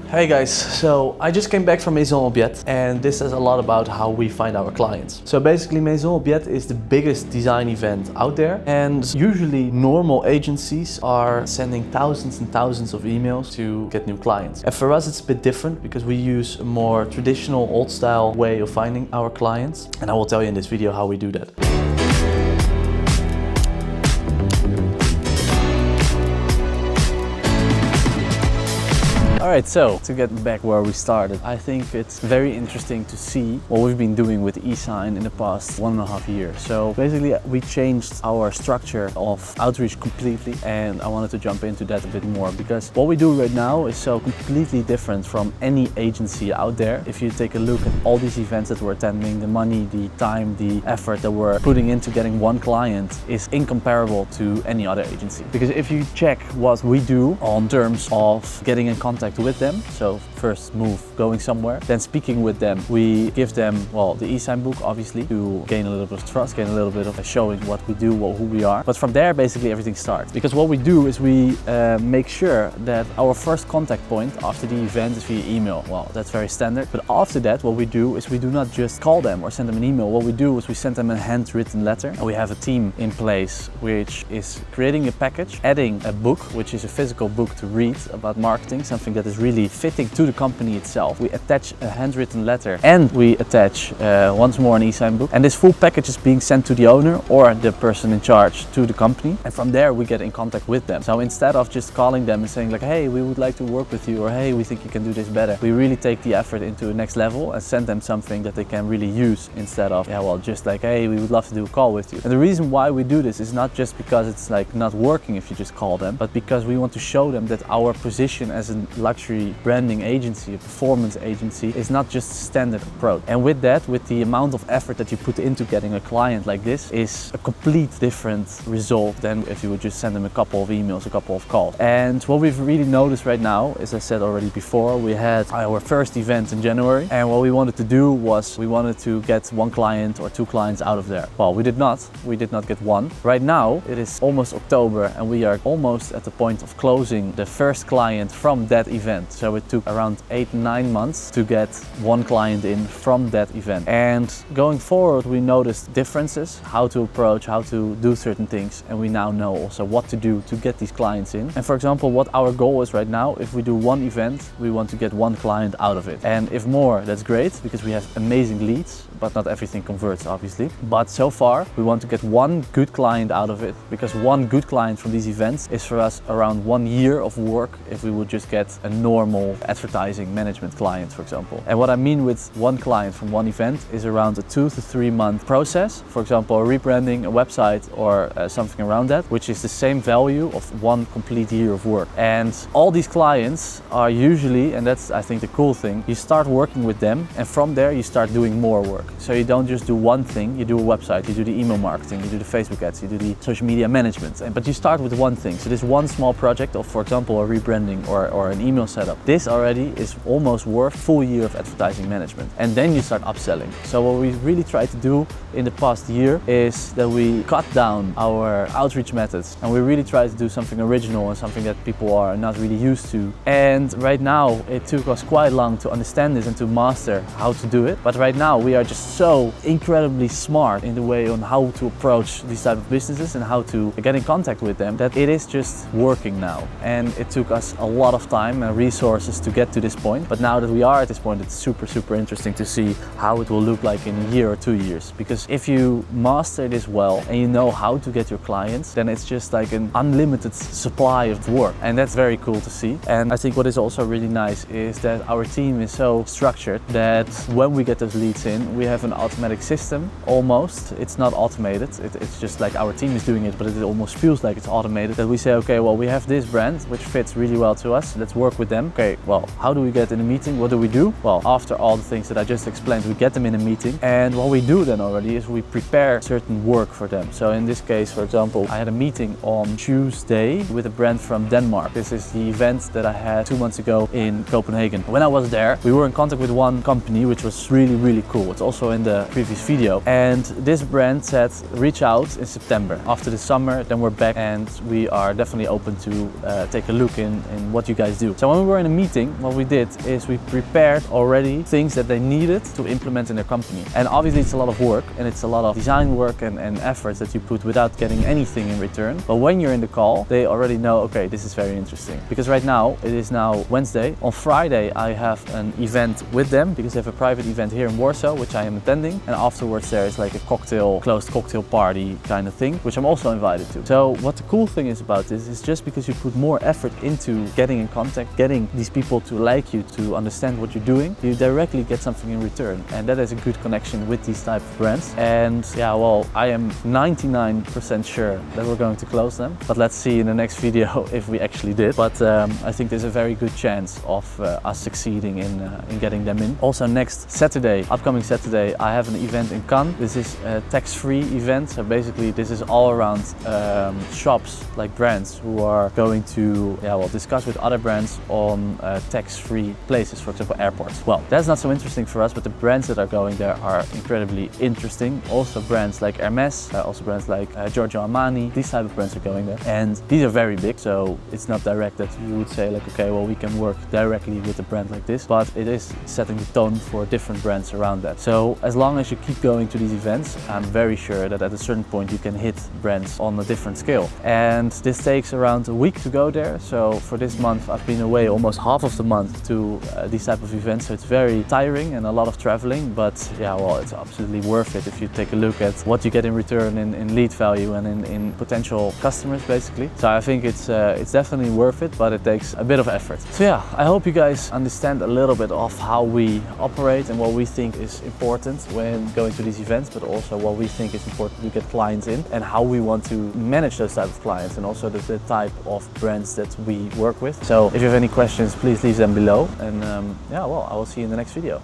Hey guys, so I just came back from Maison Objet and this says a lot about how we find our clients. So basically Maison Objet is the biggest design event out there, and usually normal agencies are sending thousands and thousands of emails to get new clients. And for us it's a bit different because we use a more traditional old style way of finding our clients, and I will tell you in this video how we do that. Alright, so to get back where we started, I think it's very interesting to see what we've been doing with Esygn in the past 1.5 years. So basically we changed our structure of outreach completely, and I wanted to jump into that a bit more because what we do right now is so completely different from any agency out there. If you take a look at all these events that we're attending, the money, the time, the effort that we're putting into getting one client is incomparable to any other agency. Because if you check what we do on terms of getting in contact with them, so first move, going somewhere, then speaking with them, we give them, well, the Esygn book obviously to gain a little bit of trust, gain a little bit of showing what we do, who we are. But from there basically everything starts, because what we do is we make sure that our first contact point after the event is via email. Well, that's very standard, but after that what we do is we do not just call them or send them an email. What we do is we send them a handwritten letter, and we have a team in place which is creating a package, adding a book, which is a physical book to read about marketing, something that is really fitting to the company itself. We attach a handwritten letter and we attach once more an Esygn book, and this full package is being sent to the owner or the person in charge to the company, and from there we get in contact with them. So instead of just calling them and saying like, hey, we would like to work with you, or hey, we think you can do this better, we really take the effort into the next level and send them something that they can really use, instead of, yeah, well, just like, hey, we would love to do a call with you. And the reason why we do this is not just because it's like not working if you just call them, but because we want to show them that our position as a luxury branding agency, a performance agency, is not just a standard approach. And with that, with the amount of effort that you put into getting a client like this, is a complete different result than if you would just send them a couple of emails, a couple of calls. And what we've really noticed right now, as I said already before, we had our first event in January, and what we wanted to do was we wanted to get one client or two clients out of there. Well, we did not get one. Right now it is almost October and we are almost at the point of closing the first client from that event. So it took around 8-9 months to get one client in from that event. And going forward, we noticed differences, how to approach, how to do certain things, and we now know also what to do to get these clients in. And for example, what our goal is right now, if we do one event, we want to get one client out of it. And if more, that's great, because we have amazing leads, but not everything converts obviously. But so far, we want to get one good client out of it, because one good client from these events is for us around 1 year of work if we would just get a normal advertising management client, for example. And what I mean with one client from one event is around a 2 to 3 month process, for example, a rebranding, a website, or something around that, which is the same value of one complete year of work. And all these clients are usually, and that's I think the cool thing, you start working with them and from there you start doing more work. So you don't just do one thing, you do a website, you do the email marketing, you do the Facebook ads, you do the social media management, but you start with one thing. So this one small project of, for example, a rebranding or an email setup, this already is almost worth full year of advertising management, and then you start upselling. So what we really try to do in the past year is that we cut down our outreach methods, and we really try to do something original and something that people are not really used to. And right now it took us quite long to understand this and to master how to do it, but right now we are just so incredibly smart in the way on how to approach these type of businesses and how to get in contact with them, that it is just working now. And it took us a lot of time and resources to get to this point, but now that we are at this point, it's super interesting to see how it will look like in a year or 2 years. Because if you master this well and you know how to get your clients, then it's just like an unlimited supply of work, and that's very cool to see. And I think what is also really nice is that our team is so structured that when we get those leads in, we have an automatic system almost. It's not automated, it's just like our team is doing it, but it almost feels like it's automated, that we say, okay, well, we have this brand which fits really well to us, let's work with them. Okay, well, how do we get in a meeting? What do we do? Well, after all the things that I just explained, we get them in a meeting, and what we do then already is we prepare certain work for them. So in this case, for example, I had a meeting on Tuesday with a brand from Denmark. This is the event that I had 2 months ago in Copenhagen. When I was there, we were in contact with one company which was really cool. It's also in the previous video, and this brand said reach out in September after the summer, then we're back and we are definitely open to take a look in what you guys do. So when we were in a meeting, what we did is we prepared already things that they needed to implement in their company. And obviously it's a lot of work and it's a lot of design work and efforts that you put without getting anything in return. But when you're in the call, they already know, okay, this is very interesting. Because right now, it is now Wednesday. On Friday, I have an event with them because they have a private event here in Warsaw, which I am attending. And afterwards there is like a closed cocktail party kind of thing, which I'm also invited to. So what the cool thing is about this is just because you put more effort into getting in contact, getting these people to like you, to understand what you're doing, you directly get something in return. And that is a good connection with these type of brands. And yeah, well, I am 99% sure that we're going to close them. But let's see in the next video if we actually did. But I think there's a very good chance of us succeeding in getting them in. Also next Saturday, upcoming Saturday, I have an event in Cannes. This is a tax-free event. So basically this is all around shops, like brands who are going to discuss with other brands on tax-free places, for example airports. Well, that's not so interesting for us, but the brands that are going there are incredibly interesting. Also brands like Hermes, also brands like Giorgio Armani, these type of brands are going there. And these are very big, so it's not direct that you would say like, okay, well, we can work directly with a brand like this, but it is setting the tone for different brands around that. So as long as you keep going to these events, I'm very sure that at a certain point you can hit brands on a different scale. And this takes around a week to go there. So for this month, I've been away almost half of the month to these type of events. So it's very tiring and a lot of traveling, but yeah, well, it's absolutely worth it if you take a look at what you get in return in lead value and in potential customers, basically. So I think it's definitely worth it, but it takes a bit of effort. So yeah, I hope you guys understand a little bit of how we operate and what we think is important when going to these events, but also what we think is important to get clients in and how we want to manage those type of clients and also the type of brands that we work with. So if you have any questions, please leave them below, and yeah, well, I will see you in the next video.